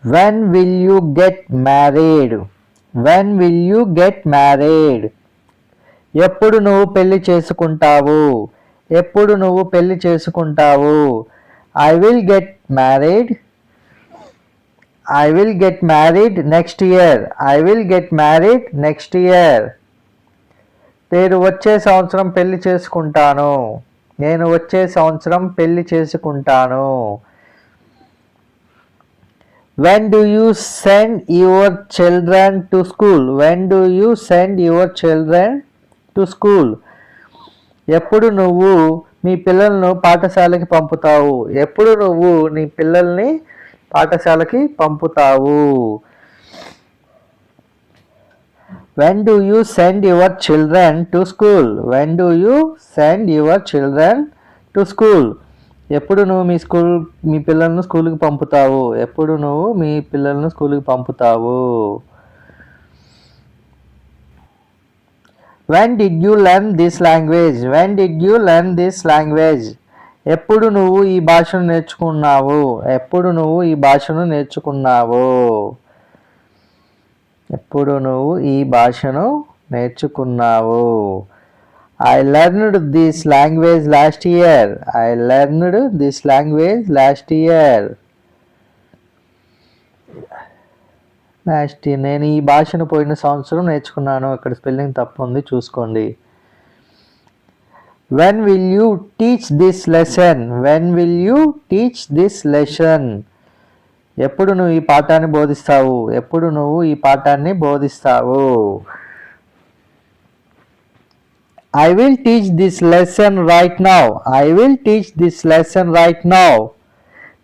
When will you get married? When will you get married? ఎప్పుడు నువ్వు పెళ్లి చేసుకుంటావు? ఎప్పుడు నువ్వు పెళ్లి చేసుకుంటావు? I will get married. I will get married next year. I will get married next year. నేను వచ్చే సంవత్సరం పెళ్లి చేసుకుంటాను. నేను వచ్చే సంవత్సరం పెళ్లి చేసుకుంటాను. When do you send your children to school? When do you send your children to school? ఎప్పుడు నువ్వు మీ పిల్లలను పాఠశాలకి పంపుతావు? ఎప్పుడు నువ్వు నీ పిల్లల్ని పాఠశాలకి పంపుతావు? When do you send your children to school? When do you send your children to school? ఎప్పుడు నువ్వు మీ పిల్లలను స్కూల్కి పంపుతావు? ఎప్పుడు నువ్వు మీ పిల్లలను స్కూల్కి పంపుతావు? When did you learn this language? When did you learn this language? ఎప్పుడు నువ్వు ఈ భాషను నేర్చుకున్నావు? ఎప్పుడు నువ్వు ఈ భాషను నేర్చుకున్నావు? ఎప్పుడు నువ్వు ఈ భాషను నేర్చుకున్నావు? I learned this language last year. I learned this language last year. నేను ఈ భాషను పోయిన సంవత్సరం నేర్చుకున్నాను. ఇక్కడ స్పెల్లింగ్ తప్పు ఉంది, చూసుకోండి. When will you teach this lesson? When will you teach this lesson? ఎప్పుడు నువ్వు ఈ పాఠాన్ని బోధిస్తావు? ఎప్పుడు నువ్వు ఈ పాఠాన్ని బోధిస్తావు? I will teach this lesson right now. I will teach this lesson right now.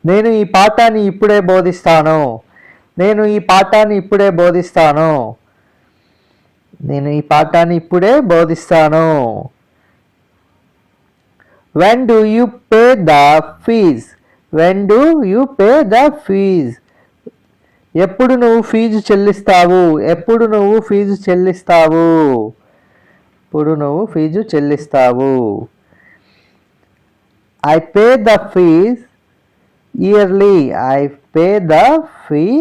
నేను ఈ పాఠాన్ని ఇప్పుడే బోధిస్తాను. నేను ఈ పాఠాన్ని ఇప్పుడే బోధిస్తాను. నేను ఈ పాఠాన్ని ఇప్పుడే బోధిస్తాను. When do you pay the fees? When do you pay the fees? ఎప్పుడు నువ్వు ఫీజు చెల్లిస్తావు? ఎప్పుడు నువ్వు ఫీజు చెల్లిస్తావు? ఎప్పుడు నువ్వు fee చెల్లిస్తావు? I pay the fees yearly. I pay the fee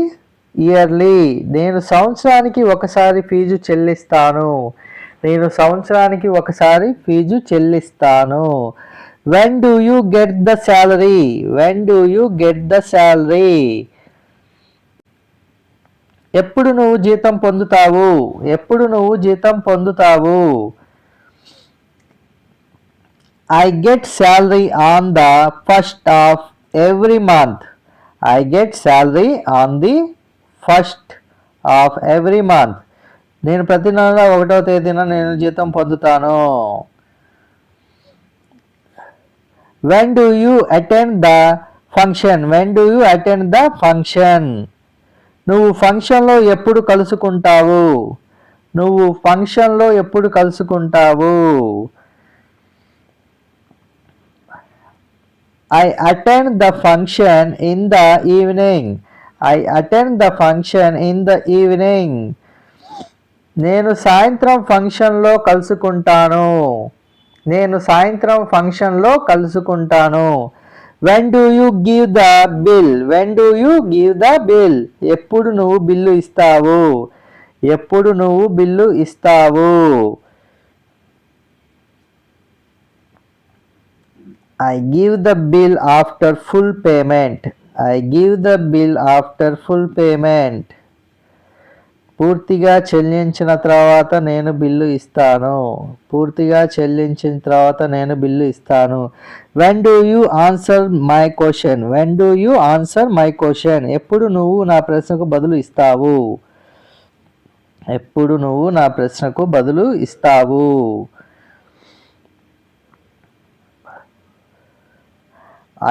yearly. నేను సంవత్సరానికి ఒకసారి ఫీజు చెల్లిస్తాను. నేను సంవత్సరానికి ఒకసారి ఫీజు చెల్లిస్తాను. When do you get the salary? When do you get the salary? ఎప్పుడు నువ్వు జీతం పొందుతావు? ఎప్పుడు నువ్వు జీతం పొందుతావు? I get salary on the first of every month. I get salary on the first of every month. నేను ప్రతి నెల 1వ తేదీన నేను జీతం పొందుతాను. When do you attend the function? When do you attend the function? నువ్వు ఫంక్షన్లో ఎప్పుడు కలుసుకుంటావు? నువ్వు ఫంక్షన్లో ఎప్పుడు కలుసుకుంటావు? I attend the function in the evening. I attend the function in the evening. నేను సాయంత్రం ఫంక్షన్లో కలుసుకుంటాను. నేను సాయంత్రం ఫంక్షన్లో కలుసుకుంటాను. When do you give the bill? When do you give the bill? ఎప్పుడు నువ్వు బిల్లు ఇస్తావు? ఎప్పుడు నువ్వు బిల్లు ఇస్తావు? I give the bill after full payment. I give the bill after full payment. పూర్తిగా చెల్లించిన తర్వాత నేను బిల్లు ఇస్తాను. పూర్తిగా చెల్లించిన తర్వాత నేను బిల్లు ఇస్తాను. When do you answer my question? When do you answer my question? ఎప్పుడు నువ్వు నా ప్రశ్నకు బదులు ఇస్తావు? ఎప్పుడు నువ్వు నా ప్రశ్నకు బదులు ఇస్తావు?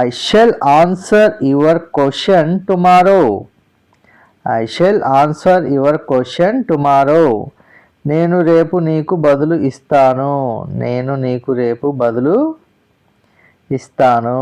I shall answer your question tomorrow. I shall answer your question tomorrow. నేను రేపు నీకు బదులు ఇస్తాను. నేను నీకు రేపు బదులు ఇస్తాను.